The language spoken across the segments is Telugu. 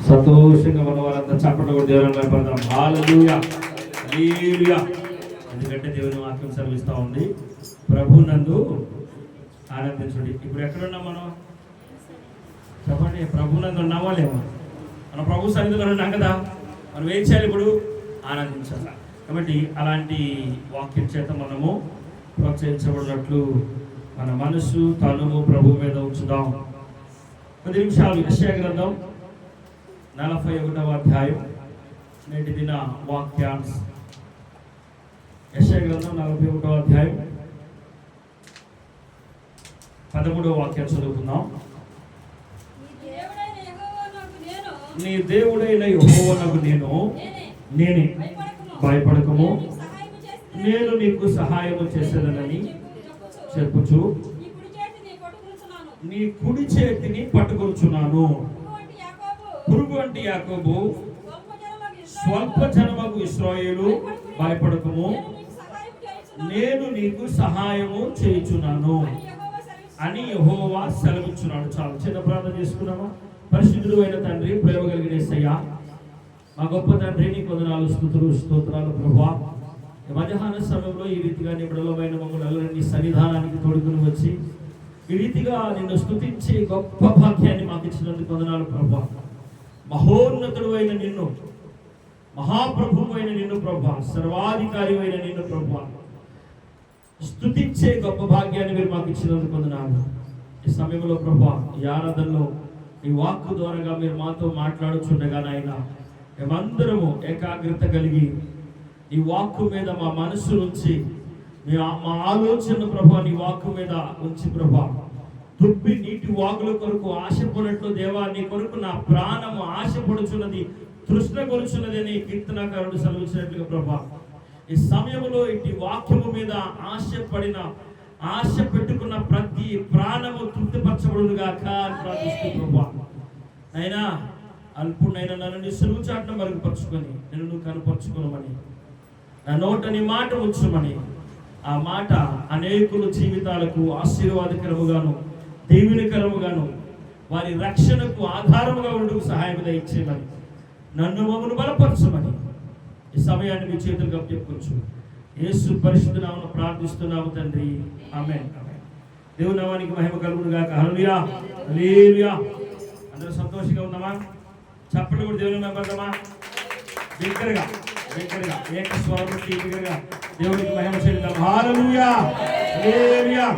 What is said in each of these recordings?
సంతోషంగా మన వారంతా చప్పట్లు కూడా దేవుని భయపడతాం. హల్లెలూయా హల్లెలూయా. ఎందుకంటే దేవుని వాక్యం సెలవిస్తూ ఉంది, ప్రభు నందు ఆనందించండి. ఇప్పుడు ఎక్కడున్నాం మనం? చెప్పండి, ప్రభు నందు ఉన్నామా లేమా? మనం ప్రభు సన్నిధిలో ఉన్నాం కదా. మనం ఏం చేయాలి? ఇప్పుడు ఆనందించాలి. కాబట్టి అలాంటి వాక్యం చేత మనము ప్రోత్సహించబడినట్లు మన మనసు తనుము ప్రభు మీద ఉంచుదాం. 10 నిమిషాలు యెషయా గ్రంథం 41వ అధ్యాయం నేటి దిన వాక్యాన్స్. యెషయా గ్రంథం 41వ అధ్యాయం 13వ వాక్యం చదువుకుందాం. నీ దేవుడైన యెహోవానగు నేనే, భయపడకము, నేను నీకు సహాయము చేసేదనని చెప్పుచు నీ కుడి చేతిని పట్టుకొనుచున్నాను. పురుగు వంటి యాకోబు, స్వల్ప జనమగు ఇశ్రాయేలు, భయపడకము, నేను నీకు సహాయము చేయుచున్నాను అని యెహోవా సెలవిచ్చున్నాడు. చాలా చిన్న ప్రార్థన చేసుకున్నామా? పరిశుద్ధుడు అయిన తండ్రి, ప్రేమ కలిగిన యేసయ్యా, మా గొప్ప తండ్రి, నీకు వందనాలు, స్తోత్రాలు ప్రభువా. మధ్యాహ్న సమయంలో ఈ రీతిగా నీ బిడ్డలమైన మమ్మల్ని నీ సన్నిధానానికి తోడుకుని వచ్చి ఈ రీతిగా నిన్ను స్తుతించి గొప్ప భాగ్యాన్ని మాకు ఇచ్చినందుకు వందనాలు ప్రభువా. మహోన్నతుడు అయిన నిన్ను, మహాప్రభువు అయిన నిన్ను ప్రభువా, సర్వాధికారి అయిన నిన్ను ప్రభువా స్తుతించే గొప్ప భాగ్యాన్ని మీరు మాకు ఇచ్చినందుకు వందనాలు. ఈ సమయంలో ప్రభువా, ఈ ఆరాధనలో ఈ వాక్కు ద్వారాగా మీరు మాతో మాట్లాడుచుండగా నాయన, మేమందరము ఏకాగ్రత కలిగి ఈ వాక్కు మీద మా మనసు ఉంచి, మా ఆలోచన ప్రభా నీ వాక్కు మీద ఉంచి ప్రభా, దుబ్బి నీటి వాగుల కొరకు ఆశపడినట్లు దేవా, నీ కొరకు నా ప్రాణము ఆశపడుచున్నది, తృష్ణ కొలుచున్నది అని కీర్తనాకారుడు సెలవిచ్చినట్లుగా ప్రభా, ఈ సమయంలో ఇటు వాక్యము మీద ఆశ పెట్టుకున్న ప్రతి ప్రాణము తృప్తిపరచబడునుగా ప్రార్థిస్తూ ప్రభా. అయినా అల్పునైనా నన్ను నీ సులువు చాటున మరుగుపరుచుకొని నేను నువ్వు కనుపరుచుకోమని, నా నోట నీ మాట ఉంచుమని, ఆ మాట అనేకుల జీవితాలకు ఆశీర్వాదకరముగాను దీవెనకరముగాను వారి రక్షణకు ఆధారముగా ఉండుకు సహాయం దయచేయమని, నన్ను మమ్మల్ని బలపరచమని ఈ సమయాన్ని మీ చేతులకు అప్పచెప్పుకోవచ్చు. యేసు పరిశుద్ధ నామమున ప్రార్థిస్తున్నాము తండ్రి, ఆమేన్. దేవుని నామానికి మహిమ కలుగును గాక. హల్లెలూయా హల్లెలూయా. అందరూ సంతోషంగా ఉన్నామా? చప్పట్లు కూడా దేవుని మెప్పడమా? బిగ్గరగా ఏక స్వరంతో బిగ్గరగా దేవునికి మహిమ చెల్లిద్దాం. హల్లెలూయా హల్లెలూయా.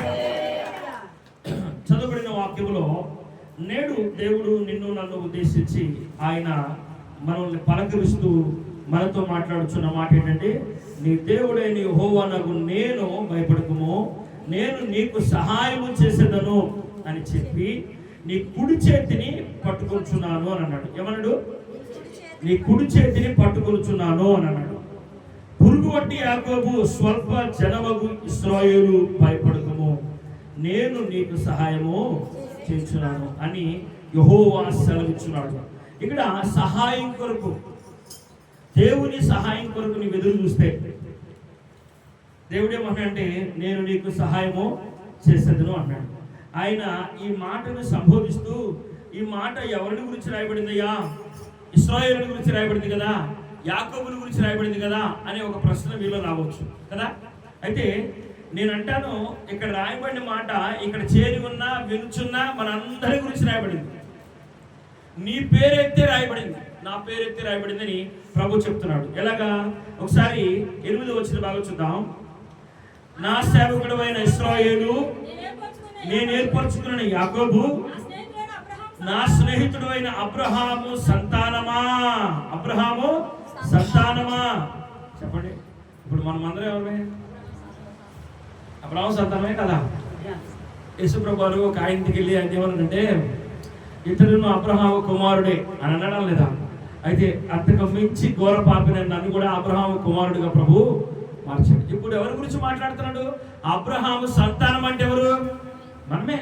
చదువుబడిన వాక్యములో నేడు దేవుడు నిన్ను నన్ను ఉద్దేశించి ఆయన మనల్ని పలకరిస్తూ మనతో మాట్లాడుచున్న మాట ఏంటంటే, నీ దేవుడైన యెహోవానగు నేను, భయపడకము, నేను నీకు సహాయము చేసేదను అని చెప్పి నీ కుడి చేతిని పట్టుకొచ్చున్నాను అని అన్నాడు. ఏమన్నాడు? నీ కుడి చేతిని పట్టుకొచ్చున్నాను అని అన్నాడు. పురుగు వంటి యాకోబు, స్వల్ప జనమగు ఇశ్రాయేలు, భయపడకము, నేను నీకు సహాయము చేస్తున్నాను అని యెహోవా సెలవిచ్చున్నాడు. ఇక్కడ సహాయం కొరకు, దేవుని సహాయం కొరకు నీవు ఎదురు చూస్తే దేవుడేమన్నాడంటే, నేను నీకు సహాయము చేసేదను అన్నాడు. ఆయన ఈ మాటను సంబోధిస్తూ, ఈ మాట ఎవరిని గురించి రాయబడిందయ్యా? ఇశ్రాయేలుని గురించి రాయబడింది కదా, యాకోబుని గురించి రాయబడింది కదా అనే ఒక ప్రశ్న మీలో రావచ్చు కదా. అయితే నేను అంటాను, ఇక్కడ రాయబడిన మాట ఇక్కడ చేరి ఉన్నా వినుచున్నా మనందరి గురించి రాయబడింది. నీ పేరెత్తే రాయబడింది, నా పేరెత్తే రాయబడింది అని ప్రభు చెప్తున్నాడు. ఎలాగా? ఒకసారి 8వ వచనం బాగా చూద్దాం. నా సేవకుడు అయిన ఇశ్రాయేలు, నేను ఏర్పరచుకున్న యాకోబు, నా స్నేహితుడు అయిన అబ్రహాము సంతానమా. అబ్రహాము సంతానమా. చెప్పండి, ఇప్పుడు మనం అందరం ఎవరే? అబ్రహాము సంతానమే కదా. యేసుప్రభు వారు ఒక ఆయనకి వెళ్ళి ఆయన ఏమన్నాడంటే, ఇతరును అబ్రహాము కుమారుడే అని అనడం లేదా? అయితే అంతకు మించి ఘోర పాపిన నన్ను కూడా అబ్రహాము కుమారుడిగా ప్రభు మార్చాడు. ఇప్పుడు ఎవరి గురించి మాట్లాడుతున్నాడు? అబ్రహాము సంతానం అంటే ఎవరు? మనమే.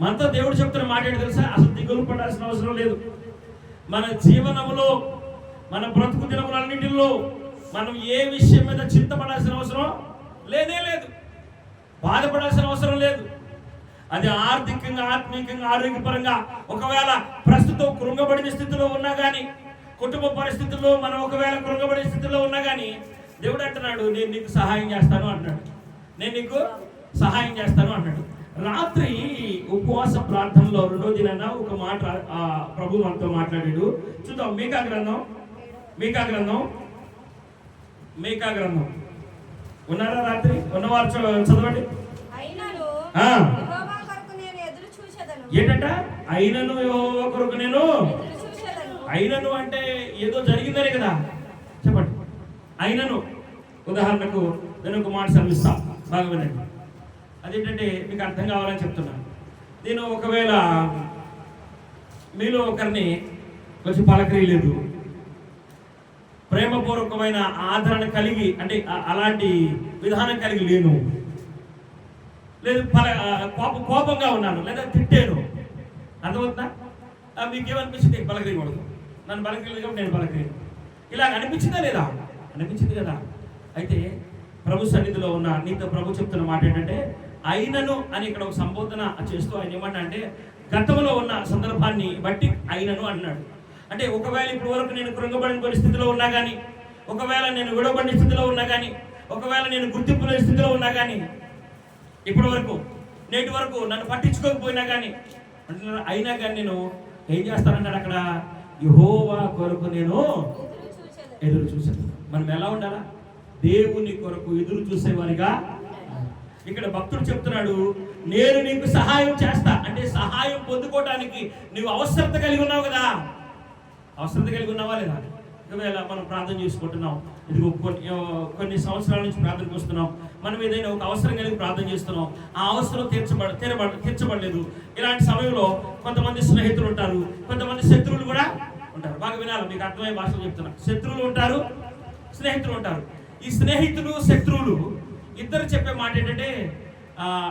మనతో దేవుడు చెప్తున్న మాట ఏంటి తెలుసా? అసలు దిగులు పడాల్సిన అవసరం లేదు. మన జీవనంలో, మన బ్రతుకు దినములన్నింటిలో మనం ఏ విషయం మీద చింతపడాల్సిన అవసరం లేనే లేదు, బాధపడాల్సిన అవసరం లేదు. అది ఆర్థికంగా, ఆత్మీయంగా, ఆరోగ్యపరంగా ఒకవేళ ప్రస్తుతం కృంగబడిన స్థితిలో ఉన్నా కానీ, కుటుంబ పరిస్థితుల్లో మనం ఒకవేళ కృంగబడిన స్థితిలో ఉన్నా కానీ, దేవుడు అంటున్నాడు నేను నీకు సహాయం చేస్తాను అంటున్నాడు. నేను నీకు సహాయం చేస్తాను అంటున్నాడు. రాత్రి ఉపవాస ప్రార్థనలో రెండో దినాన ఒక మాట ప్రభు మనతో మాట్లాడాడు. చూద్దాం. మీకా గ్రంథం ఉన్నారా? రాత్రి ఉన్నవారు చదవండి. ఏంటంట? అయినను యెహోవా కొరకు నేను అయినను అంటే ఏదో జరిగిందనే కదా. చెప్పండి. అయినను ఉదాహరణకు నేను ఒక మాట చదివిస్తా, బాగా వినండి. అదేంటంటే మీకు అర్థం కావాలని చెప్తున్నాను. నేను ఒకవేళ మీలో ఒకరిని కొంచెం పలకరియలేదు, ప్రేమపూర్వకమైన ఆదరణ కలిగి, అంటే అలాంటి విధానం కలిగి లేను, లేదు కోపంగా ఉన్నాను, లేదా తిట్టాను, అర్థమవుతుందా? మీకేమనిపించింది? పలకరియకూడదు, నన్ను పలకరియలేదు కాబట్టి నేను పలకరియను, ఇలా అనిపించిందా లేదా? అనిపించింది కదా. అయితే ప్రభు సన్నిధిలో ఉన్న నీతో ప్రభు చెప్తున్న మాట ఏంటంటే అయినను అని ఇక్కడ ఒక సంబోధన చేస్తూ ఆయన ఏమన్నా అంటే గతంలో ఉన్న సందర్భాన్ని బట్టి అయినను అన్నాడు. అంటే ఒకవేళ ఇప్పటి వరకు నేను కృంగబడిన పరిస్థితిలో ఉన్నా కానీ, ఒకవేళ నేను విడవబడిన స్థితిలో ఉన్నా కానీ, ఒకవేళ నేను గుర్తింపు లేని స్థితిలో ఉన్నా కానీ, ఇప్పటి వరకు నేటి వరకు నన్ను పట్టించుకోకపోయినా కానీ, అయినా కానీ నేను ఏం చేస్తానంటాడు అక్కడ, యెహోవా కొరకు నేను ఎదురు చూశాను. మనం ఎలా ఉండాలా? దేవుని కొరకు ఎదురు చూసేవారిగా. ఇక్కడ భక్తుడు చెప్తున్నాడు, నేను నీకు సహాయం చేస్తా అంటే సహాయం పొందుకోవడానికి నువ్వు అవసరత కలిగి ఉన్నావు కదా. అవసరత కలిగి ఉన్నావా లేదా? ఒకవేళ మనం ప్రార్థన చేసుకుంటున్నాం, ఇదిగో కొన్ని సంవత్సరాల నుంచి ప్రార్థనకు వస్తున్నాం, మనం ఏదైనా ఒక అవసరం కలిగి ప్రార్థన చేస్తున్నాం, ఆ అవసరం తీర్చబడలేదు. ఇలాంటి సమయంలో కొంతమంది స్నేహితులు ఉంటారు, కొంతమంది శత్రువులు కూడా ఉంటారు. బాగా వినాలి, మీకు అర్థమయ్యే భాషలో చెప్తున్నా. శత్రువులు ఉంటారు, స్నేహితులు ఉంటారు. ఈ స్నేహితులు, శత్రువులు ఇద్దరు చెప్పే మాట ఏంటంటే,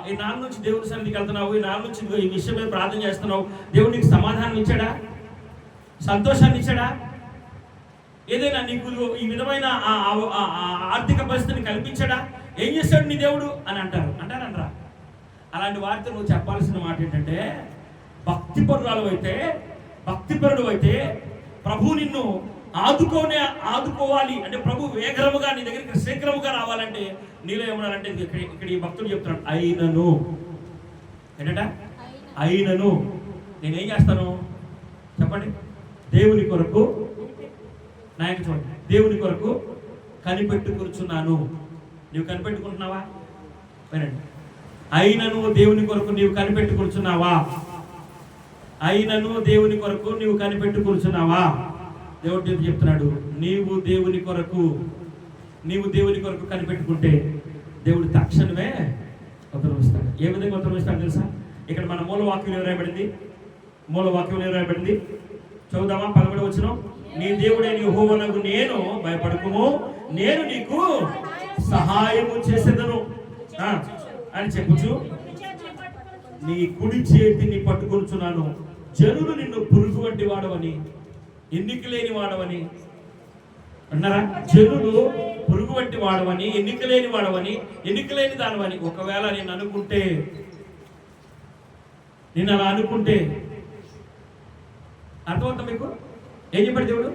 ఈ నాలుగు నుంచి దేవుడి సన్నిధికి వెళ్తున్నావు, ఈ నాలుగు నుంచి ఈ విషయం మీద ప్రార్థన చేస్తున్నావు, దేవుడు నీకు సమాధానం ఇచ్చాడా, సంతోషాన్ని ఇచ్చాడా, ఏదైనా నీకు ఈ విధమైన ఆర్థిక పరిస్థితిని కల్పించాడా, ఏం చేస్తాడు నీ దేవుడు అని అంటారా? అలాంటి వారితో నువ్వు చెప్పాల్సిన మాట ఏంటంటే, భక్తిపరుడు అయితే ప్రభు నిన్ను ఆదుకోవాలి అంటే, ప్రభు వేగరముగా నీ దగ్గరికి శీఘ్రముగా రావాలంటే నీలో ఏమన్నారంటే, ఇక్కడ ఈ భక్తుడు చెప్తున్నాడు, అయినను ఏంటంట, అయినను నేనేం చేస్తాను చెప్పండి, దేవుని కొరకు నాయకు చూడండి, దేవుని కొరకు కనిపెట్టుకుంటున్నాను. నీవు కనిపెట్టుకుంటున్నావా? వినండి. అయినను దేవుని కొరకు నీవు కనిపెట్టుకుంటున్నావా? అయినను దేవుని కొరకు నీవు కనిపెట్టుకుంటున్నావా? దేవుడు చెప్తున్నాడు, నీవు దేవుని కొరకు కనిపెట్టుకుంటే దేవుడు తక్షణమే ఉత్తరమిస్తాడు. ఏ విధంగా ఉత్తరమిస్తాడు తెలుసా? ఇక్కడ మన మూలవాక్యం రాయబడింది. చదువుదామా? 11వ వచనం. నీ దేవుడైన యెహోవానగు నేను భయపడకుము, నేను నీకు సహాయము చేసేదను అని చెప్పుచు నీ కుడి చేతిని పట్టుకొనుచున్నాను. జనులు నిన్ను పురుగు వంటి వాడవని, ఎన్నిక లేని వాడవని అన్నారా? జనులు పురుగు వంటి వాడవని, ఎన్నిక లేని దానవని. ఒకవేళ నేను అలా అనుకుంటే అర్థమవుతా మీకు? ఏం చెప్పాడు దేవుడు?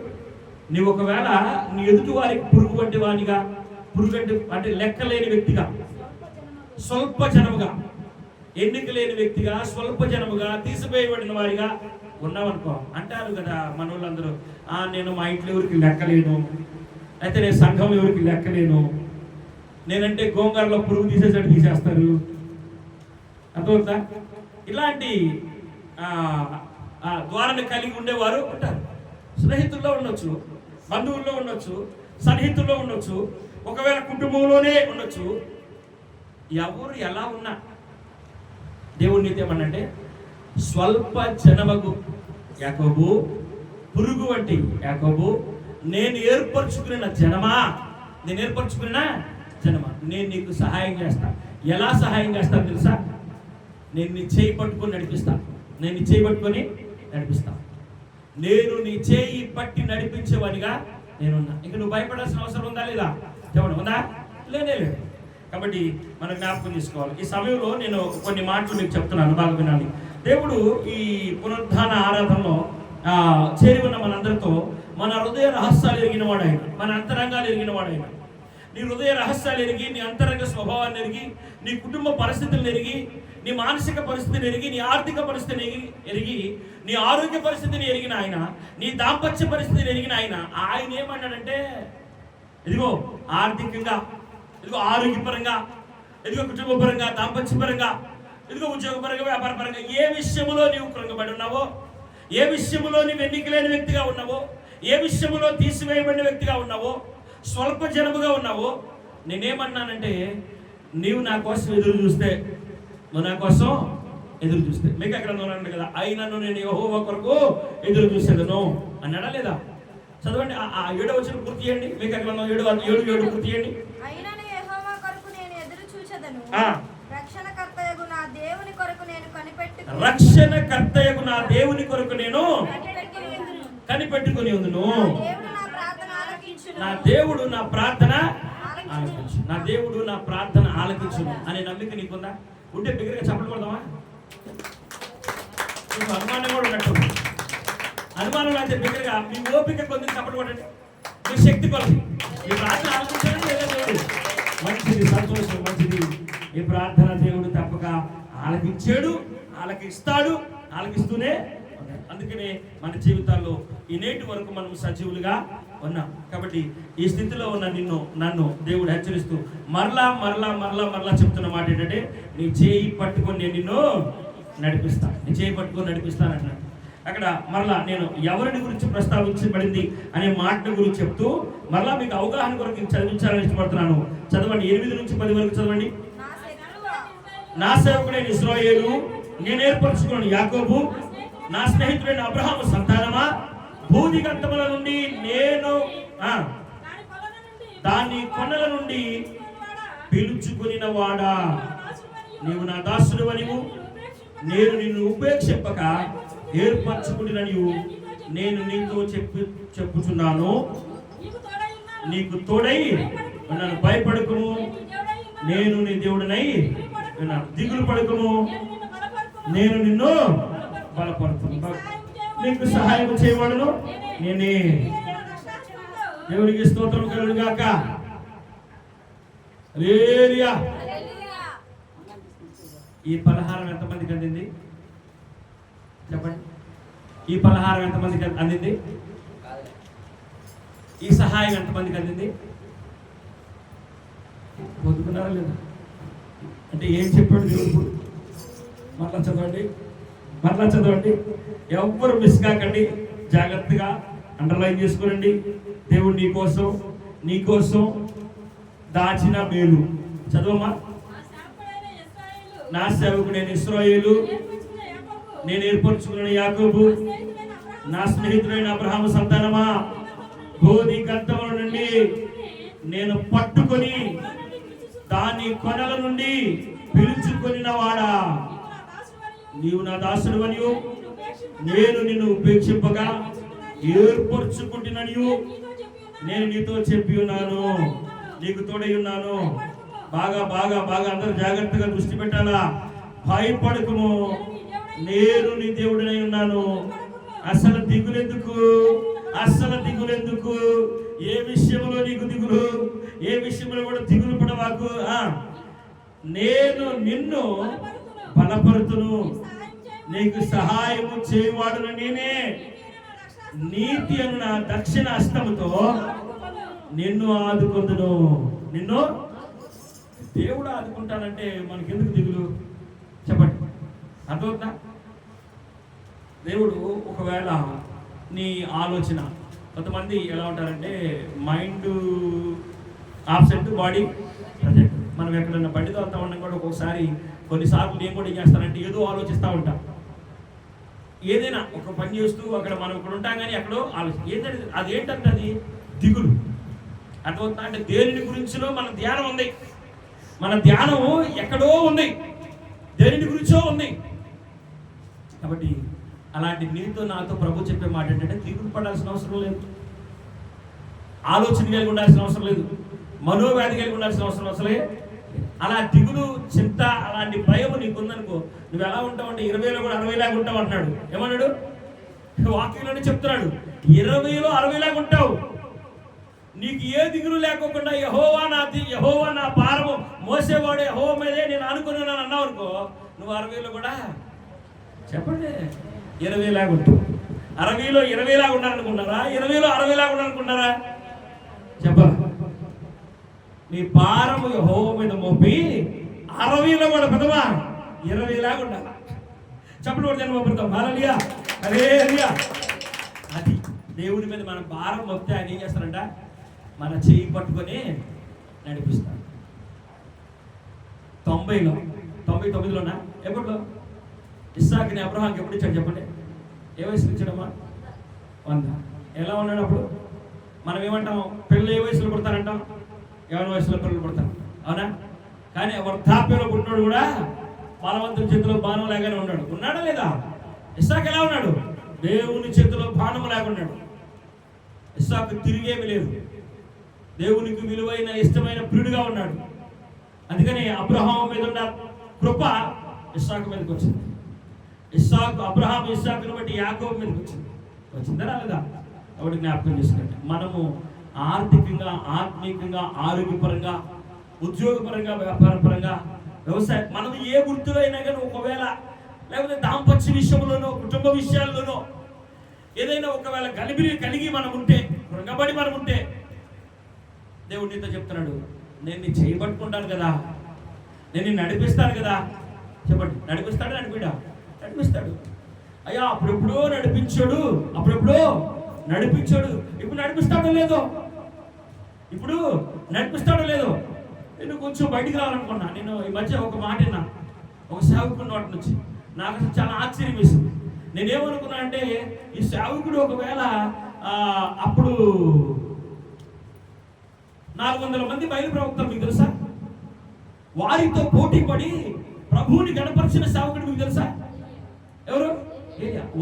నీవు ఒకవేళ నీ ఎదుటి వారికి పురుగు వంటి వానిగా, అంటే లెక్కలేని వ్యక్తిగా, స్వల్ప జనముగా, ఎన్నిక లేని వ్యక్తిగా, స్వల్ప జనముగా, తీసివేయబడిన వారిగా ఉన్నామనుకో. అంటారు కదా మన వాళ్ళందరూ, నేను మా ఇంట్లో ఎవరికి లెక్కలేను, అయితే నేను సంఘంలో ఎవరికి లెక్కలేను, నేనంటే గోంగారలో పురుగు తీసేస్తారు. అర్థమవుతా? ఇలాంటి ద్వారాన్ని కలిగి ఉండేవారు ఉంటారు. స్నేహితుల్లో ఉండొచ్చు, బంధువుల్లో ఉండొచ్చు, సన్నిహితుల్లో ఉండొచ్చు, ఒకవేళ కుటుంబంలోనే ఉండొచ్చు. ఎవరు ఎలా ఉన్నా దేవుని నీతి ఏమన్నంటే, స్వల్ప జనమగు యాకోబు, పురుగు వంటి యాకోబు, నేను ఏర్పరచుకున్న జనమా, నేను నీకు సహాయం చేస్తా. ఎలా సహాయం చేస్తాను తెలుసా? నేను నీ చేయి పట్టుకొని నడిపిస్తా. నేను నీ చేయి పట్టి నడిపించేవాడిగా నేనున్నా. ఇక నువ్వు భయపడాల్సిన అవసరం ఉందా లేదా? చెప్పండి, ఉందా? లేదు. కాబట్టి మనం జ్ఞాపకం తీసుకోవాలి. ఈ సమయంలో నేను కొన్ని మాటలు మీకు చెప్తున్నాను, బాగా వినాలి. దేవుడు ఈ పునరుద్ధాన ఆరాధనలో చేరి ఉన్న మనందరితో మన హృదయ రహస్యాలు ఎరిగిన వాడు ఆయన, మన అంతరంగాలు ఎరిగిన వాడు ఆయన. నీ హృదయ రహస్యాలు ఎరిగి, నీ అంతరంగ స్వభావాన్ని ఎరిగి, నీ కుటుంబ పరిస్థితులను ఎరిగి, నీ మానసిక పరిస్థితిని ఎరిగి, నీ ఆర్థిక పరిస్థితిని ఎరిగి, నీ ఆరోగ్య పరిస్థితిని ఎరిగిన ఆయన, నీ దాంపత్య పరిస్థితిని ఎరిగిన ఆయన ఏమన్నాడంటే, ఇదిగో ఆర్థికంగా, ఇదిగో ఆరోగ్యపరంగా, ఇదిగో కుటుంబపరంగా, దాంపత్యపరంగా, ఇదిగో ఉద్యోగపరంగా, వ్యాపారపరంగా ఏ విషయంలో నీవు కృంగబడి ఉన్నావో, ఏ విషయంలో నీవు ఎన్నికలేని వ్యక్తిగా ఉన్నావో, ఏ విషయంలో తీసివేయబడిన వ్యక్తిగా ఉన్నావో, స్వల్ప జనముగా ఉన్నావో, నేనేమన్నానంటే, నీవు నా కోసం ఎదురు చూస్తే, నువ్వు నా కోసం ఎదురు చూస్తే, మీకు ఎక్కడ ఉన్నాను కదా, అయినను నేను యెహోవా కొరకు ఎదురు చూసేదను అన్నాడా లేదా? చదవండి, ఆ 7వ వచనం పూర్తి చేయండి. మీకు ఎక్కడ 7 పూర్తి చేయండి. అయినను యెహోవా కొరకు నేను ఎదురు చూచెదను, రక్షణకర్తయగు నా దేవుని కొరకు నేను కనిపెట్టుకుని ఉందును. నా దేవుడు నా ప్రార్థన ఆలకించు, నా దేవుడు నా ప్రార్థన ఆలకించు అనే నమ్మిక నీకుందా? ఉంటే బిగ్గరగా చప్పట్లు కొడదామా? నీకు అనుమానం కూడా ఉన్నట్టు, అనుమానం అయితే బిగ్గరగా మీ ఓపిక కొద్దిగా చప్పట్లు కొట్టండి, మీ శక్తి కొలది. ఈ ప్రార్థన ఆలకించడం లేదా దేవుడు? మంచిది, సంతోషం, మంచిది. ఈ ప్రార్థన దేవుడు తప్పక ఆలకించాడు, ఆలకిస్తాడు, ఆలకిస్తూనే. అందుకనే మన జీవితాల్లో ఈ నేటి వరకు మనం సజీవులుగా ఉన్నాం. కాబట్టి ఈ స్థితిలో ఉన్న నన్ను దేవుడు హెచ్చరిస్తూ మరలా చెప్తున్న మాట ఏంటంటే, నీ చేయి పట్టుకొని నేను నిన్ను నడిపిస్తాను, నీ చేయి పట్టుకొని నడిపిస్తాను అన్నాడు. అక్కడ మరలా నేను ఎవరిని గురించి ప్రస్తావించబడింది అనే మాట గురించి చెప్తూ మరలా మీకు అవగాహన కొరకు చదివించాలని ఇష్టపడుతున్నాను. చదవండి, 8 నుంచి 10 వరకు చదవండి. నా సేవకుడైన ఇశ్రాయేలు, నేను ఏర్పరచుకున్న యాకోబు, నా స్నేహితుడైన అబ్రహాము సంతానమా, భూదిగంతముల నుండి నేను దాని కొనల నుండి పిలుచుకునిన వాడా, నీవు నా దాసుడు వనివు, నేను నిన్ను ఉపేక్షింపక ఏర్పరచుకునిననియు నేను నీతో చెప్పుచున్నాను. నీకు తోడై నన్ను భయపడకుము, నేను నీ దేవుడినై ఉన్నాను. దిగులు పడకుము, నేను నిన్ను బలపడుతున్నా, నీకు సహాయం చేయబడును నేనే. దేవునికి స్తోత్రం కలుగును గాక. హల్లెలూయా. ఈ పలహారం ఎంతమందికి అందింది చెప్పండి? ఈ పలహారం ఎంతమందికి అందింది? ఈ సహాయం ఎంతమందికి అందింది? పొందుకున్నారా లేదా? అంటే ఏం చెప్పాడు దేవుడు? మరలా చదవండి, ఎవ్వరు మిస్ కాకండి, జాగ్రత్తగా అండర్లైన్ చేసుకోనండి. దేవుడు నీ కోసం దాచిన మేలు. చదవమ్మా. నా సేవకుడైన ఇశ్రాయేలు, నేను ఏర్పరచుకున్న యాకోబు, నా స్నేహితుడైన అబ్రహాము సంతానమా, బోధి గంతముల నుండి నేను పట్టుకొని దాని కొనల నుండి పిలుచుకొనిన వాడా, నీవు నా దాసుడు వనియు, నేను నిన్ను ఉపేక్షింపగా ఏర్పరచుకుంటున్నాను, నేను నీతో చెప్పి ఉన్నాను, నీకు తోడై ఉన్నాను. బాగా అందరూ జాగ్రత్తగా దృష్టి పెట్టాలా. భయపడకుము, నేను నీ దేవుడినై ఉన్నాను. అసలు దిగులెందుకు? ఏ విషయంలో నీకు దిగులు? ఏ విషయంలో కూడా దిగులు పడవాకు. నేను నిన్ను బలపరుతును, నీకు సహాయము చేయవాడును నేనే. నీతి అను నా దక్షిణ హస్తముతో నిన్ను ఆదుకొందును. నిన్ను దేవుడు ఆదుకుంటానంటే మనకెందుకు దిగులు చెప్పండి? అర్థమవుతుందా? దేవుడు ఒకవేళ నీ ఆలోచన, కొంతమంది ఎలా ఉంటారంటే మైండ్ ఆబ్సెంట్, బాడీ ప్రజెంట్. మనం ఎక్కడన్నా బండి తోలుతా ఉన్నాం కూడా ఒక్కొక్కసారి, కొన్నిసార్లు నేను కూడా ఏం చేస్తానంటే ఏదో ఆలోచిస్తూ ఉంటా. ఏదైనా ఒక పని చేస్తూ అక్కడ మనం ఇక్కడ ఉంటాం కానీ ఎక్కడో ఏంటంటే అదేంటంటే అది దిగులు. అర్థమవుతుందా? అంటే దేనిని గురించిలో మన ధ్యానం ఉంది, మన ధ్యానం ఎక్కడో ఉంది, దేనిని గురించో ఉంది. కాబట్టి అలాంటి నీతో నాతో ప్రభు చెప్పే మాట ఏంటంటే, దిగులు పడాల్సిన అవసరం లేదు, ఆలోచన కలిగి ఉండాల్సిన అవసరం లేదు, మనోవ్యాధి కలిగి ఉండాల్సిన అవసరం అసలే. అలా దిగులు, చింత, అలాంటి భయం నీకు ఉందనుకో, నువ్వు ఎలా ఉంటావు అంటే 20లో కూడా 60 లాగా ఉంటావు అంటున్నాడు. ఏమన్నాడు? వాక్యంలోనే చెప్తున్నాడు, 20లో 60 లాగా ఉంటావు. నీకు ఏ దిగులు లేకోకుండా యెహోవా నా భారము మోసేవాడు యెహోవా మీదే నేను అనుకున్నాను అన్నావు అనుకో, నువ్వు 60లో కూడా చెప్పండి 20 లాగా ఉంటావు. 60లో 20 లాగా ఉండాలనుకున్నారా? 20లో 60 లాగా ఉండాలనుకున్నారా? చెప్పాలి. నీ భారము యెహోవా మీద మోపి 60లో కూడా పెదవా 20 లాగా ఉండాలి. చెప్పండి కూడా జన్మపడతాం. హల్లెలూయా, హల్లెలూయా. అది దేవుడి మీద మన భారం మోపితే ఆయన ఏం చేస్తారంట? మన చెయ్యి పట్టుకొని నడిపిస్తాడు. 99లోనా ఎప్పట్లో ఇస్సాకుని అబ్రహాంకి ఎప్పుడు ఇచ్చాడు చెప్పండి? ఏ వయసులో ఇచ్చాడమ్మా? 100. ఎలా ఉన్నాడు అప్పుడు? మనం ఏమంటాం? పిల్లలు ఏ వయసులో పుడతారంటాం? ఎవరి వయసులో పిల్లలు పుడతారు, అవునా? కానీ వృద్ధాప్యంలో పుట్టినాడు కూడా బలవంతుని చేతిలో బాణం లాగానే ఉన్నాడు. ఉన్నాడా లేదా? ఇస్సాకు ఎలా ఉన్నాడు? దేవుని చేతిలో బాణం లాగా ఉన్నాడు. ఇస్సాకు తిరిగేమి లేదు, దేవునికి విలువైన ఇష్టమైన ప్రియుడిగా ఉన్నాడు. అందుకని అబ్రహాము మీద ఉన్న కృప ఇస్సాకు మీదకి వచ్చింది. అబ్రహాం ఇస్సాకుని బట్టి యాకోబు మీదకి వచ్చింది. వచ్చిందా రాలేదా? కాబట్టి జ్ఞాపకం చేసుకోండి. మనము ఆర్థికంగా, ఆత్మీయంగా, ఆరోగ్యపరంగా, ఉద్యోగపరంగా, వ్యాపారపరంగా, వ్యవసాయం, మనం ఏ వృత్తిలో అయినా కానీ ఒకవేళ లేకపోతే దాంపత్య విషయంలోనో, కుటుంబ విషయాల్లోనో ఏదైనా ఒకవేళ కలిగి మనం ఉంటే, కృంగబడి మనం ఉంటే, దేవుడు నీతో చెప్తున్నాడు, నేను నీ చేయబట్టుకుంటాను కదా, నేను నిన్ను నడిపిస్తాను కదా. చెప్పండి, నడిపిస్తాడు నడిపిస్తాడు. అయ్యా అప్పుడెప్పుడో నడిపించాడు, ఇప్పుడు నడిపిస్తాడో లేదో. నేను కొంచెం బయటికి రావాలనుకున్నా. నేను ఈ మధ్య ఒక మాట విన్నా, ఒక సేవకుడు నోటి నుంచి. నాకు అసలు చాలా ఆశ్చర్యం వేసింది. నేనేమనుకున్నా అంటే, ఈ సేవకుడు ఒకవేళ అప్పుడు 400 మంది బయలు ప్రవక్తలు మీకు తెలుసా? వారితో పోటీ పడి ప్రభువుని గణపరిచిన సేవకుడు మీకు తెలుసా? ఎవరు?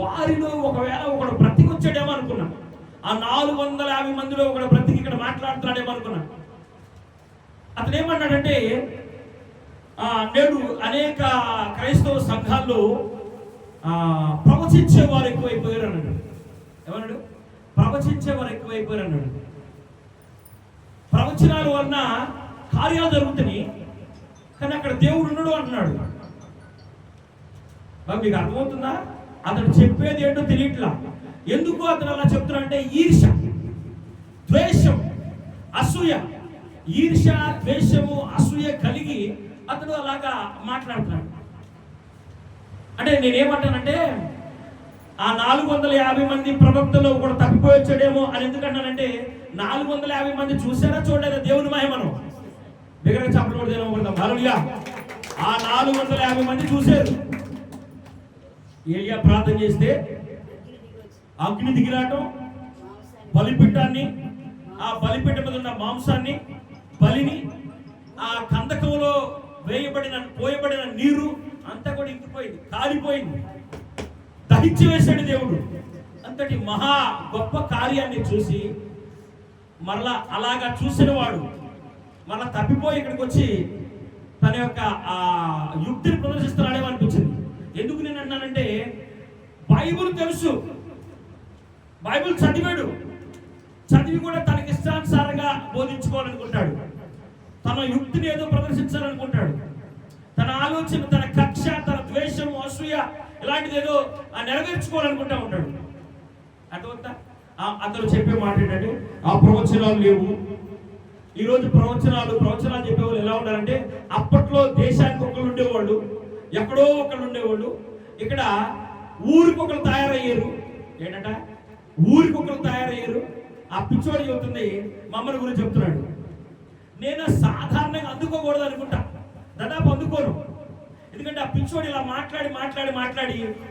వారిలో ఒకవేళ ఒకడు బ్రతికొచ్చాడేమో అనుకున్నా. ఆ 450 మందిలో ఒకడు బ్రతికి ఇక్కడ మాట్లాడుతున్నాడేమో అనుకున్నా. అతను ఏమన్నాడంటే, నేడు అనేక క్రైస్తవ సంఘాల్లో ప్రవచించేవారు ఎక్కువైపోయారు అన్నాడు. ఏమన్నాడు? ప్రవచించేవారు ఎక్కువైపోయారు అన్నాడు. ప్రవచనాల వలన కార్యాలు జరుగుతున్నాయి, కానీ అక్కడ దేవుడు ఉన్నాడు అంటున్నాడు. మీకు అర్థమవుతుందా? అతడు చెప్పేది ఏంటో తెలియట్లా. ఎందుకు అతను అలా చెప్తున్నాడంటే, ఈర్ష్య, ద్వేషం, అసూయ. ఈర్ష్య, ద్వేషము, అసూయ కలిగి అతడు అలాగా మాట్లాడుతున్నాడు. అంటే నేనేమంటానంటే, ఆ 450 మంది ప్రవక్తలో కూడా తప్పిపోయి వచ్చాడేమో అని ఎందుకంటానంటే, 450 మంది చూసారా చూడలేదా దేవుని మహిమను? బిగ్గరగా చెప్పకూడదు. హల్లెలూయా. ఆ 450 మంది చూశారు. ఏలియా ప్రార్థన చేస్తే అగ్ని దిగిరాటం, బలిపీఠాన్ని, ఆ బలిపీఠ మీద ఉన్న మాంసాన్ని, బలిని, ఆ కందకంలో పోయబడిన నీరు అంతా కూడా ఇంకిపోయింది, కాలిపోయింది, దహించి వేశాడు దేవుడు. అంతటి మహా గొప్ప కార్యాన్ని చూసి మరలా అలాగా చూసిన వాడు మరలా తప్పిపోయి ఇక్కడికి వచ్చి తన యొక్క ఆ యుక్తిని ప్రదర్శిస్తున్నాడేమో అనిపించింది. ఎందుకు నేను అన్నానంటే, బైబిల్ తెలుసు, బైబిల్ చదివి కూడా తనకి ఇష్టానుసారంగా బోధించుకోవాలనుకుంటాడు. తన యుక్తిని ఏదో ప్రదర్శించాలనుకుంటాడు. తన ఆలోచన, తన కక్ష, తన ద్వేషం, అసూయ ఇలాంటిది ఏదో నెరవేర్చుకోవాలనుకుంటా ఉంటాడు. అర్థమవుతా? అతను చెప్పే మాట ఏంటంటే, ఆ ప్రవచనాలు లేవు. ఈరోజు ప్రవచనాలు చెప్పేవాళ్ళు ఎలా ఉన్నారంటే, అప్పట్లో దేశానికి ఒకళ్ళు ఉండేవాళ్ళు, ఎక్కడో ఒకళ్ళు ఉండేవాళ్ళు. ఇక్కడ ఊరికొకరు తయారయ్యారు. ఏంటంట? ఊరికొకరు తయారయ్యారు. ఆ పిచ్చోడు చెబుతుంది, మమ్మల్ని గురించి చెప్తున్నాడు. నేను సాధారణంగా అందుకోకూడదు అనుకుంటా, దాదాపు అందుకోను. ఎందుకంటే ఆ పిచ్చోడు ఇలా మాట్లాడి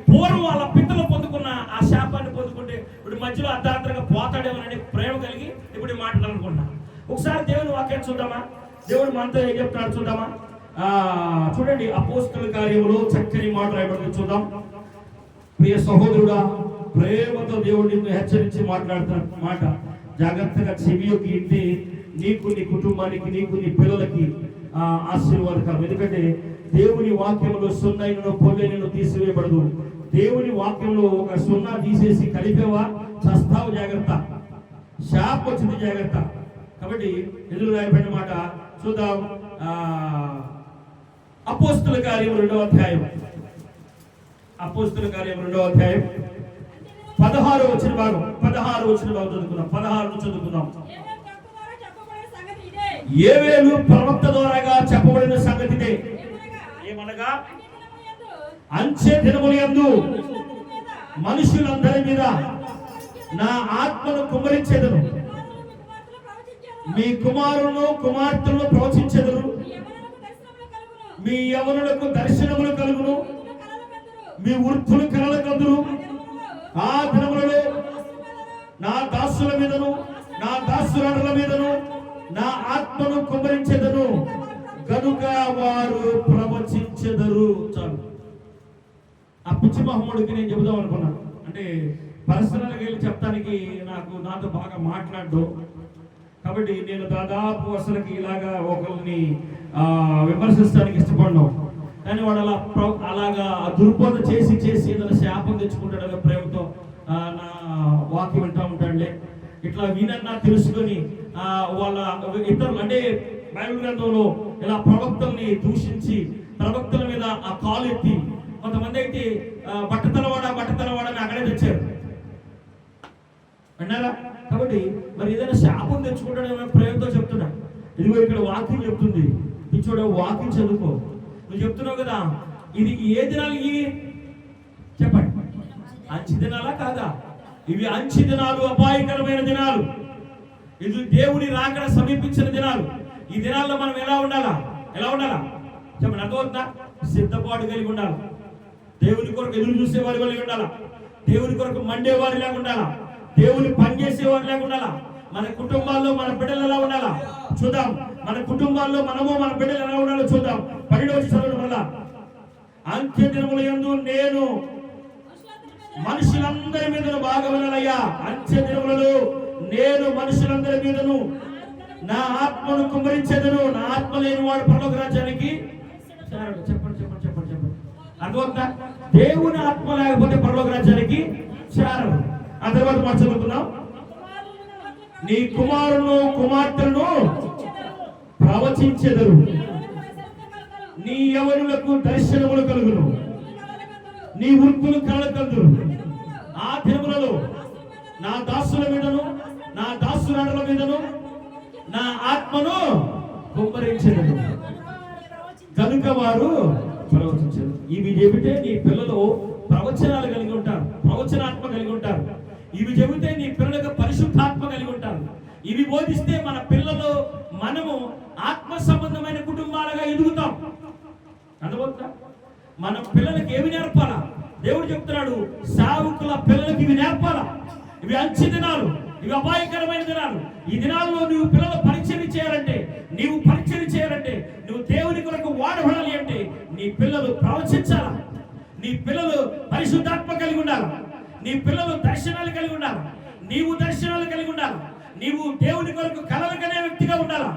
పూర్వం వాళ్ళ పిత్తలు పొందుకున్న ఆ శాపాన్ని పొందుకుంటే ఇప్పుడు మధ్యలో అర్ధాంతరంగా పోతాడేమోనని ప్రేమ కలిగి ఇప్పుడు మాట్లాడాలనుకున్నా. ఒకసారి దేవుని వాక్యాన్ని చూద్దామా? దేవుడు మనతో ఏం చెప్తున్నాడు చూద్దామా? చూడండి, అపోస్తలుల కార్యములో చక్కని మాట రాయబడింది, చూద్దాం. ప్రియ సహోదరుడా, ప్రేమతో దేవుడు నిన్ను హెచ్చరించి మాట్లాడుతున్న మాట జాగ్రత్తగా చెవియోకి ఇంటి, నీకు, నీ కుటుంబానికి, నీకు, నీ పిల్లలకి ఆశీర్వాదకరం. ఎందుకంటే దేవుని వాక్యంలో సున్నైనను పొల్లైనను తీసివేయబడదు. దేవుని వాక్యంలో ఒక సున్నా తీసేసి కలిపేవా చస్తావు, జాగ్రత్త. శాపం వచ్చింది, జాగ్రత్త. కాబట్టి ఎదురు రాయబడిన మాట చూద్దాం. అపోస్తుల కార్యం 2వ అధ్యాయం. అపోస్తుల కార్యం 2వ అధ్యాయం 16వ వచన భాగం. 16వ వచన భాగం చదువుకుందాం. 16 చదువుకుందాం. యోవేలు ప్రవక్త ద్వారాగా చెప్పబడిన సంగతి ఇదే. ఏమనగా అంచె దినములందు మనుషులందరి మీద నా ఆత్మను కుమ్మరించెదను. మీ కుమారులను కుమార్తెలను ప్రవచించెదరు. మీ యవనులకు దర్శనములు కలుగును. మీ వృద్ధులు కలలు కందురు. ఆ దినములలో నా దాసుల మీదను నా దాసురాడుల మీదను నా ఆత్మను కుమ్మరించెదను, గనుక వారు ప్రవచించెదరు. చాలు. ఆ పిచ్చి మహమ్మడికి నేను చెబుదాం అనుకున్నాను. అంటే పర్సనల్గా వెళ్ళి చెప్తానికి నాతో బాగా మాట్లాడడం. కాబట్టి నేను దాదాపు అసలుకి ఇలాగా ఒకరిని విమర్శించడానికి ఇష్టపడ్డాం. కానీ వాడు అలాగా దుర్బోధ చేసి ఏదైనా శాపం తెచ్చుకుంటాడు ప్రేమతో నా వాక్యం వింటా ఉంటాడులే. ఇట్లా వినన్నా తెలుసుకొని వాళ్ళ ఇతరులు అంటే బైబిల్ గ్రంథంలో ఇలా ప్రవక్తల్ని దూషించి ప్రవక్తల మీద ఆ కాలు ఎత్తి కొంతమంది అయితే బట్టతలవాడ అని అక్కడే తెచ్చారు. విన్నారా? కాబట్టి మరి ఏదైనా శాపం తెచ్చుకుంటాడేమో ప్రేమతో చెప్తున్నా. ఇదిగో ఇక్కడ వాక్యం చెప్తుంది. పిచ్చోడు వాక్యం చదువుకో. నువ్వు చెప్తున్నావు కదా, ఇది ఏ దినాలు? ఇవి చెప్పండి. అంచి దినాలా కాదా? ఇవి అంచి దినాలు, అపాయకరమైన దినాలు. ఇది దేవుని రాకడ సమీపించిన దినాలు. ఈ దినాల్లో మనం ఎలా ఉండాలా చెప్పండి. అర్థమవుతుందా? సిద్ధపాటు కలిగి ఉండాలి. దేవుని కొరకు ఎదురు చూసేవారి కలిగి ఉండాలా. దేవుని కొరకు మండేవారి లాగా ఉండాలా. దేవుని పని చేసేవారి లాగా ఉండాలా. మన కుటుంబాల్లో మన బిడ్డలు ఎలా ఉండాలా చూద్దాం. మన కుటుంబాల్లో మనము మన బిడ్డలు ఎలా ఉండాలో చూద్దాం. 12వ వచనం వల్ల అంత్య దినముల యందు నేను మనుషులందరి మీదను బాగా వినాలయ్యా. అంత్య దినములలో నేను మనుషులందరి మీదను నా ఆత్మను కుమ్మరించేదను. నా ఆత్మ లేని వాడు పరలోక రాజ్యానికి చెప్పండి. అర్థమవుతుందా? దేవుని ఆత్మ లేకపోతే పరలోక రాజ్యానికి చేరడు. ఆ తర్వాత మనం చదువుతున్నాం. నీ కుమారును కుమార్తెలను ప్రవచించెదరు. నీ యవనులకు దర్శనములు కలుగును. నీ వృద్ధులు కలలు కందురు. ఆ దినములలో నా దాసుల మీదను నా దాసురాడుల మీదను నా ఆత్మను కుమ్మరించెదను, కనుక వారు ప్రవచించరు. ఇవి చెబితే నీ పిల్లలు ప్రవచనాలు కలిగి ఉంటారు, ప్రవచనాత్మ కలిగి ఉంటారు. ఇవి చెబితే నీ పిల్లలకు పరిశుద్ధాత్మ కలిగి ఉంటారు. ఇవి బోధిస్తే మన పిల్లలు మనము ఆత్మ సంబంధమైన కుటుంబాలుగా ఎదుగుతాం. అర్థమవుతుందా? మన పిల్లలకి ఏమి నేర్పాలా? దేవుడు చెప్తున్నాడు, సావుకుల పిల్లలకి ఇవి నేర్పాలా. ఇవి అంచె దినాలు, ఇవి అపాయకరమైన దినాలు. ఈ దినాల్లో నువ్వు పిల్లలు పరిచయం చేయాలంటే, నువ్వు దేవుని కొరకు వాడబడాలి అంటే నీ పిల్లలు ప్రవచించాలా. నీ పిల్లలు పరిశుద్ధాత్మ కలిగి ఉండాలి. నీ పిల్లలు దర్శనాలు కలిగి ఉండాలి. నీవు దర్శనాలు కలిగి ఉండాలి. నీవు దేవుని కొరకు కలలు కనే వ్యక్తిగా ఉండాలా.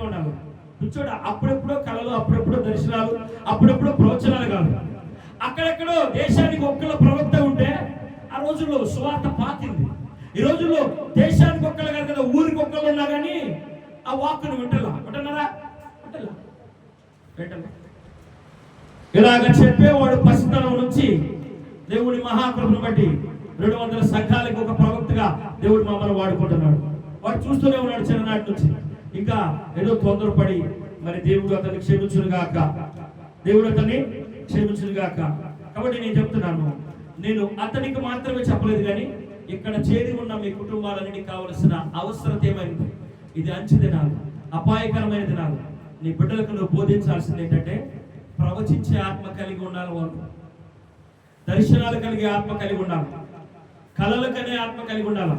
ఉండాలి. కూర్చోడ అప్పుడెప్పుడో కళలు, అప్పుడెప్పుడో దర్శనాలు, అప్పుడెప్పుడో ప్రవచనాలు కాదు. అక్కడెక్కడో దేశానికి ఒక్కళ్ళ ప్రవక్త ఉంటే ఆ రోజుల్లో సువార్త పాకింది. ఈ రోజుల్లో దేశానికి ఒక్కళ్ళు కాదు కదా, ఊరికి ఒక్కళ్ళు ఉన్నా కానీ ఆ వాక్కును వింటలా. ఇలాగ చెప్పేవాడు పసితనం నుంచి దేవుడి మహాకృపను బట్టి 200 సంఘాలకు ఒక ప్రవక్తగా దేవుడు మమ్మల్ని వాడుకుంటున్నాడు. వాడు చూస్తూనే ఉన్నాడు చిన్ననాటి నుంచి. ఇంకా ఏదో తొందరపడి మరి దేవుడు అతన్ని క్షమించునుగాక. కాబట్టి నేను చెప్తున్నాను, నేను అతనికి మాత్రమే చెప్పలేదు కానీ ఇక్కడ చేరి ఉన్న మీ కుటుంబాలన్నిటికీ కావలసిన అవసరత ఏమైంది? ఇది అంచె దినాలు, అపాయకరమైన దినాలు. నీ బిడ్డలకు నువ్వు బోధించాల్సింది ఏంటంటే, ప్రవచించే ఆత్మ కలిగి ఉండాలి, వాళ్ళు దర్శనాలు కలిగే ఆత్మ కలిగి ఉండాలి, కళలు కనే ఆత్మ కలిగి ఉండాలి,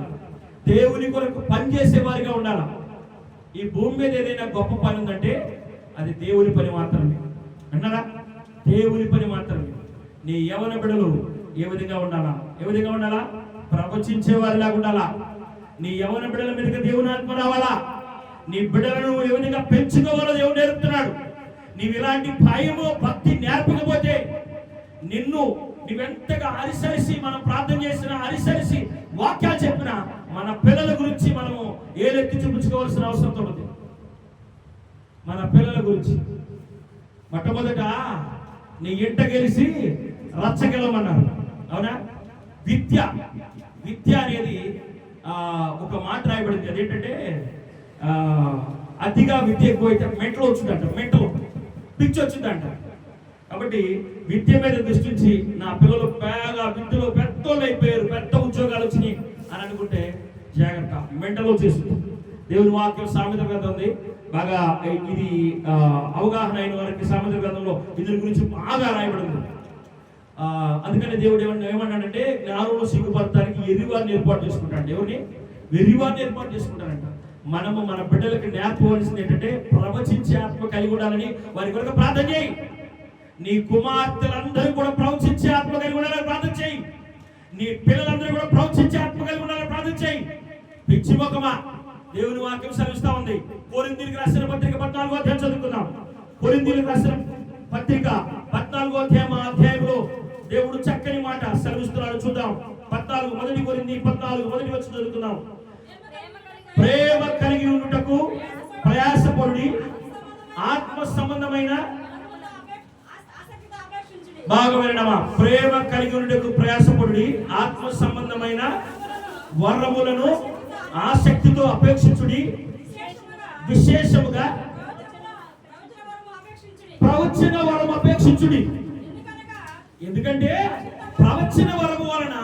దేవుని కొరకు పనిచేసే వారిగా ఉండాలి. ఈ భూమి మీద ఏదైనా గొప్ప పని ఉందంటే అది దేవుని పని మాత్రమే. అన్నారా? దేవుని పని మాత్రమే. నీ యవన బిడ్డలు ఏ విధంగా ఉండాలా? ప్రవచించే వారిలాగా ఉండాలా. నీ యవన బిడ్డల మీదకి దేవుని ఆత్మ రావాలా. నీ బిడ్డలను ఏ విధంగా పెంచుకోవాలో దేవుడు నేర్పుతున్నాడు. నీవు ఇలాంటి భయము భక్తి నేర్పకపోతే నువ్వెంతగా అరిసరిసి మనం ప్రార్థన చేసినా, అరిసరిసి వాక్యాలు చెప్పినా మన పిల్లల గురించి మనము ఏలెత్తి చూపించుకోవాల్సిన అవసరం ఉంది. మన పిల్లల గురించి మొట్టమొదట నీ ఇంట గెలిచి రచ్చగలమన్నారు. అవునా? విద్య అనేది ఒక మాట రాయబడింది. అదేంటంటే అతిగా విద్య ఎక్కువైతే మెంటలు వచ్చిందంట, పిచ్చి వచ్చిందంట. కాబట్టి విద్య మీద దృష్టించి నా పిల్లలు బాగా విద్యలో పెద్దోళ్ళు అయిపోయారు, పెద్ద ఉద్యోగాలు వచ్చినాయి అని అనుకుంటే జాగ్రత్త, మెంటల్ వచ్చేస్తుంది. దేవుని వాక్యం సామెతల గ్రంథం ఉంది, బాగా ఇది అవగాహన అయిన వారికి సామెతల గ్రంథంలో ఇద్దరి గురించి బాగా రాయబడింది. అందుకని దేవుడు ఏమన్నాడంటే జ్ఞానంలో సిగ్గుపడటానికి ఎరివారిని ఏర్పాటు చేసుకుంటాడు. ఎవరిని? వెర్రివారిని ఏర్పాటు చేసుకుంటారంట. మనము మన బిడ్డలకి నేర్పవలసింది ఏంటంటే ప్రవచించే ఆత్మ కలిగి ఉండాలని వారి కొరకు ప్రార్థన చేయి. నీ కుమార్తెలందరూ కూడా ప్రవచించే ఆత్మ కలిగి ఉండాలని ప్రార్థన చేయి. నీ పిల్లలందరూ కూడా ప్రవచించే ఆత్మ కలిగి ఉండాలని ప్రార్థన చేయి. పిచ్చి ముఖమా, దేవుని వాక్యం సెలవిస్తా ఉంది. కొరింథీయులకు రాసిన పత్రిక 14వ అధ్యాయం చదువుకుందాం. కొరింథీయులకు రాసిన పత్రిక 14వ అధ్యాయంలో దేవుడు చక్కని మాట సెలవిస్తున్నాడు. చూద్దాం. 14 మొదటి కొరింథీ 14 మొదటి వచనం చదువుకుందాం. ప్రేమ కలిగి ఉండుటకు ప్రయాసపడుడి, ఆత్మ సంబంధమైన బాగా వినడమా. ప్రేమ కలిగి ఉండుటకు ప్రయాసపడుడి, ఆత్మ సంబంధమైన వరములను ఆసక్తితో అపేక్షించుడి, విశేషముగా ప్రవచన వరం అపేక్షించుడి. ఎందుకంటే ప్రవచన వరము వలన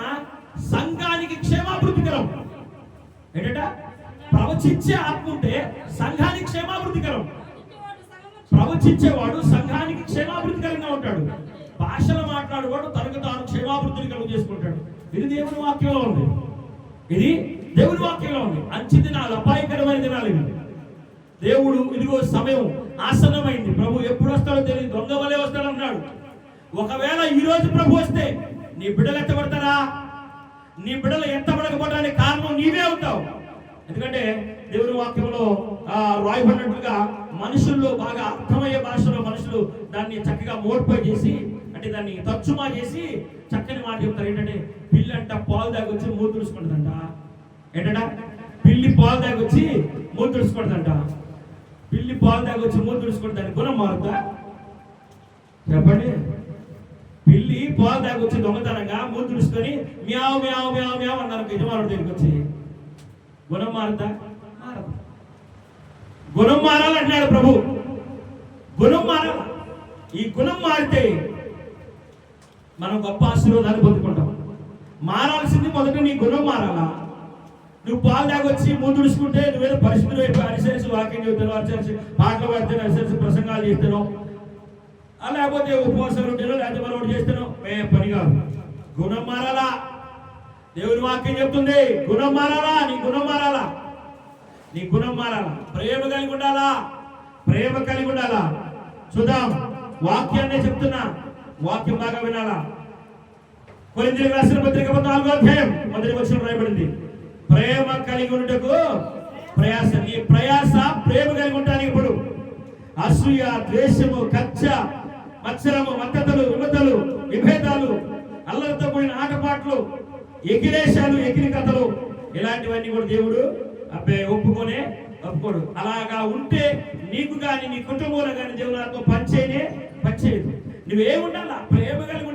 సంఘానికి క్షేమాభివృద్ధికరం. ఏంటంట? ప్రవచించే ఆత్మ ఉంటే సంఘానికి క్షేమాభివృద్ధికరం. ప్రవచించేవాడు సంఘానికి క్షేమాభివృద్ధికరంగా ఉంటాడు. భాషలు మాట్లాడేవాడు తనకు తాను క్షేమాభివృద్ధిని కలుగు చేసుకుంటాడు. ఇది దేవుని వాక్యంలో ఉంది. ఇది దేవుని వాక్యంలో ఉంది. అంచె దినాలు, అపాయకరమైన దినాలు ఇవి. దేవుడు ఇదిగో సమయం ఆసన్నమైంది, ప్రభు ఎప్పుడు వస్తాడో తెలియదు, దొంగ వలే వస్తాడు అన్నాడు. ఒకవేళ ఈ రోజు ప్రభు వస్తే నీ బిడ్డలు ఎత్తబడతారా? నీ బిడ్డలు ఎత్తబడకపోవడానికి కారణం నీవే అవుతావు. ఎందుకంటే దేవుని వాక్యంలో రాయబడినట్లుగా మనుషుల్లో బాగా అర్థమయ్యే భాషలో మనుషులు దాన్ని చక్కగా మోడిఫై చేసి, అంటే దాన్ని తర్జుమా చేసి చక్కని మాట చెప్తారు. ఏంటంటే పిల్లి అంట పాలు దాగొచ్చి మూడు తుడుచుకుంటుందంట. ఏంటంట? పిల్లి పాలు దాగొచ్చి మూడు తుడుచుకుంటుందంట. పిల్లి పాలు దాగొచ్చి మూడు తుడుచుకుంటే దాని గుణం మారుతా? చెప్పండి. పిల్లి పాలు దాగొచ్చి దొంగతనంగా మూడు తుడుచుకొని మ్యావ్ మ్యావ్ మ్యావ్ మ్యావ్ అన్నారు యజమానుడు దగ్గరికి వచ్చి, గుణం మారుతా? మారదు. గుణం మారాలంటున్నాడు ప్రభు. గుణం మారాల. ఈ గుణం మారితే మనం గొప్ప ఆశీర్వాదాన్ని పొందుకుంటాం. మారాల్సింది మొదట నీ గుణం మారాలా. నువ్వు పాలు దాగొచ్చి మూడు తుడుచుకుంటే నువ్వేదో పరిస్థితులు వైపు అనుసరించి వాక్యం చెబుతాను, అనుసరించి పాటలు పాడితే, అనుసరించి ప్రసంగాలు చేస్తాను, లేకపోతే ఉపవాసాలు ఉంటాను, లేకపోతే మరొకటి చేస్తాను, పని కాదు. గుణం మారాలా. దేవుని వాక్యం చెప్తుంది గుణం మారాలా. నీ గుణం మారాలా. నీ గుణం మారాలా. ప్రేమ కలిగి ఉండాలా. ప్రేమ కలిగి ఉండాలా. చూద్దాం. వాక్యాన్ని చెప్తున్నా, వాక్యం బాగా వినాలా. కొరింథీయులకు రాసిన పత్రిక 14వ అధ్యాయం మొదటి వచనం రాయబడింది. ప్రేమ కలిగి ఉండుటకు ప్రయాస. నీ ప్రయాస ప్రేమ కలిగి ఉంటానికి. ఇప్పుడు అసూయ, ద్వేషము, కక్ష, మత్సరము, మద్దతులు, విమతలు, విభేదాలు, అల్లరితో కూడిన ఆటపాట్లు, ఎగిరేశాలు, ఎగిరి కథలు, ఇలాంటివన్నీ కూడా దేవుడు ఒప్పుకోడు. అలాగా ఉంటే నీకు కానీ నీ కుటుంబంలో కానీ దేవుని ఆత్మ పనిచేయదు. నువ్వేముండాలా? ప్రేమ కలిగి